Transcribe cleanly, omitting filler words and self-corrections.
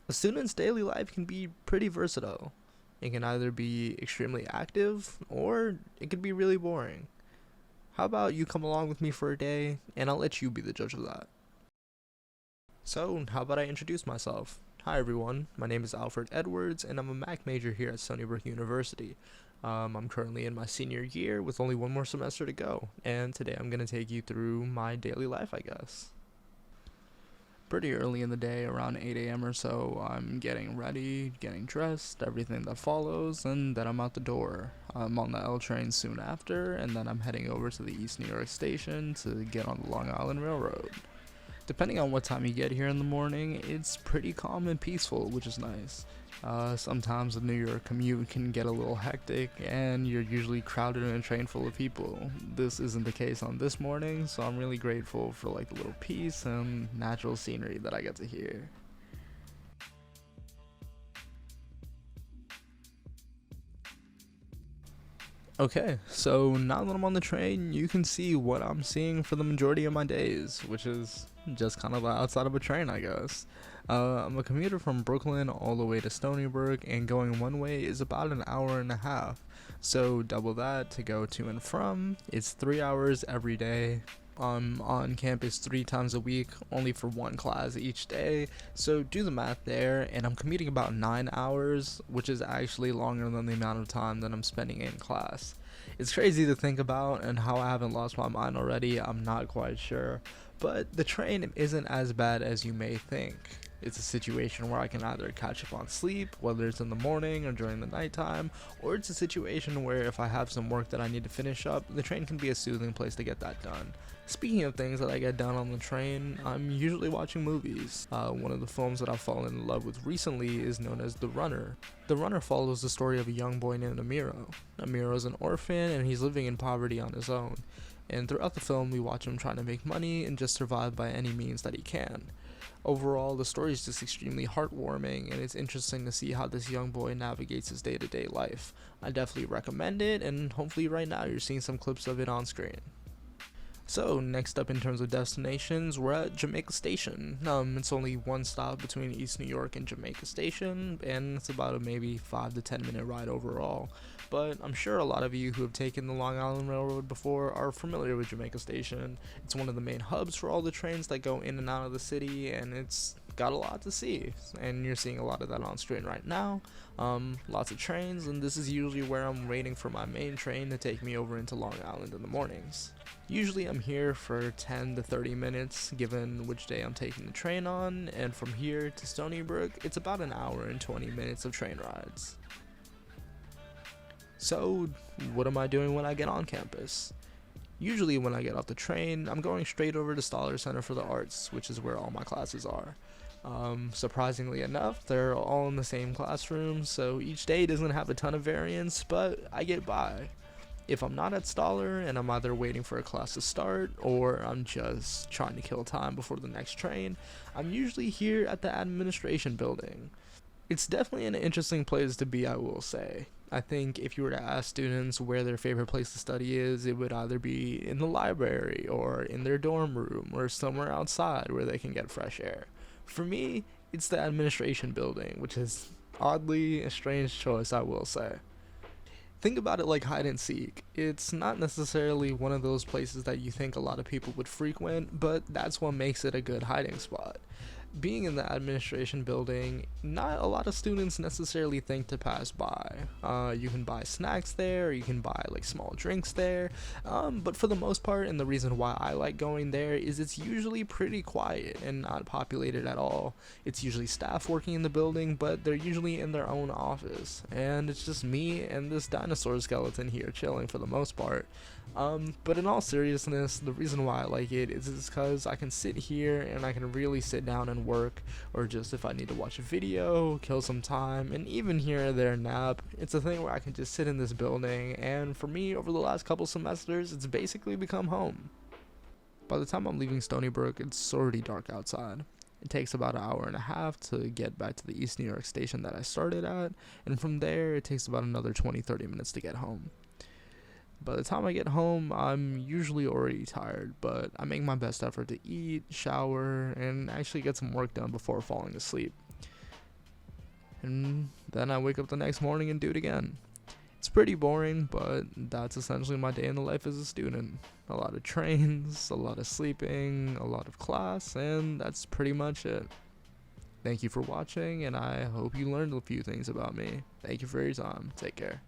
A student's daily life can be pretty versatile. It can either be extremely active or it could be really boring. How about you come along with me for a day and I'll let you be the judge of that? So, how about I introduce myself? Hi everyone, my name is Alfred Edwards and I'm a Mac major here at Stony Brook University. I'm currently in my senior year with only one more semester to go, and today I'm going to take you through my daily life, I guess. Pretty early in the day, around 8 a.m. or so, I'm getting ready, getting dressed, everything that follows, and then I'm out the door. I'm on the L train soon after, and then I'm heading over to the East New York station to get on the Long Island Railroad. Depending on what time you get here in the morning, it's pretty calm and peaceful, which is nice. Sometimes the New York commute can get a little hectic, and you're usually crowded in a train full of people. This isn't the case on this morning, so I'm really grateful for like the little peace and natural scenery that I get to hear. Okay, so now that I'm on the train, you can see what I'm seeing for the majority of my days, which is just kind of outside of a train, I guess. I'm a commuter from Brooklyn all the way to Stony Brook, and going one way is about an hour and a half. So double that to go to and from. It's 3 hours every day. I'm on campus 3 times a week, only for one class each day. So do the math there, and I'm commuting about 9 hours, which is actually longer than the amount of time that I'm spending in class. It's crazy to think about, and how I haven't lost my mind already, I'm not quite sure. But the train isn't as bad as you may think. It's a situation where I can either catch up on sleep, whether it's in the morning or during the nighttime, or it's a situation where if I have some work that I need to finish up, the train can be a soothing place to get that done. Speaking of things that I get done on the train, I'm usually watching movies. One of the films that I've fallen in love with recently is known as The Runner. The Runner follows the story of a young boy named Amiro. Amiro is an orphan and he's living in poverty on his own. And throughout the film, we watch him trying to make money and just survive by any means that he can. Overall, the story is just extremely heartwarming, and it's interesting to see how this young boy navigates his day-to-day life. I definitely recommend it, and hopefully right now you're seeing some clips of it on screen. So next up in terms of destinations, we're at Jamaica Station. It's only one stop between East New York and Jamaica Station, and it's about a maybe 5 to 10 minute ride overall. But I'm sure a lot of you who have taken the Long Island Railroad before are familiar with Jamaica Station. It's one of the main hubs for all the trains that go in and out of the city, and it's got a lot to see, and you're seeing a lot of that on screen right now. Lots of trains, and this is usually where I'm waiting for my main train to take me over into Long Island in the mornings. Usually I'm here for 10 to 30 minutes given which day I'm taking the train on, and from here to Stony Brook it's about an hour and 20 minutes of train rides. So what am I doing when I get on campus? Usually when I get off the train, I'm going straight over to Stoller Center for the Arts, which is where all my classes are. Surprisingly enough, they're all in the same classroom, so each day doesn't have a ton of variance, but I get by. If I'm not at Stoller and I'm either waiting for a class to start or I'm just trying to kill time before the next train, I'm usually here at the administration building. It's definitely an interesting place to be, I will say. I think if you were to ask students where their favorite place to study is, it would either be in the library or in their dorm room or somewhere outside where they can get fresh air. For me, it's the administration building, which is oddly a strange choice, I will say. Think about it like hide and seek. It's not necessarily one of those places that you think a lot of people would frequent, but that's what makes it a good hiding spot. Being in the administration building, not a lot of students necessarily think to pass by. You can buy snacks there, you can buy like small drinks there, but for the most part, and the reason why I like going there is it's usually pretty quiet and not populated at all. It's usually staff working in the building, but they're usually in their own office, and it's just me and this dinosaur skeleton here chilling for the most part. But in all seriousness, the reason why I like it is because I can sit here and I can really sit down and work, or just if I need to watch a video, kill some time, and even here or there nap. It's a thing where I can just sit in this building, and for me, over the last couple semesters, it's basically become home. By the time I'm leaving Stony Brook, it's already dark outside. It takes about an hour and a half to get back to the East New York station that I started at, and from there, it takes about another 20-30 minutes to get home. By the time I get home, I'm usually already tired, but I make my best effort to eat, shower, and actually get some work done before falling asleep. and then I wake up the next morning and do it again. It's pretty boring, but that's essentially my day in the life as a student. A lot of trains, a lot of sleeping, a lot of class, and that's pretty much it. Thank you for watching, and I hope you learned a few things about me. Thank you for your time. Take care.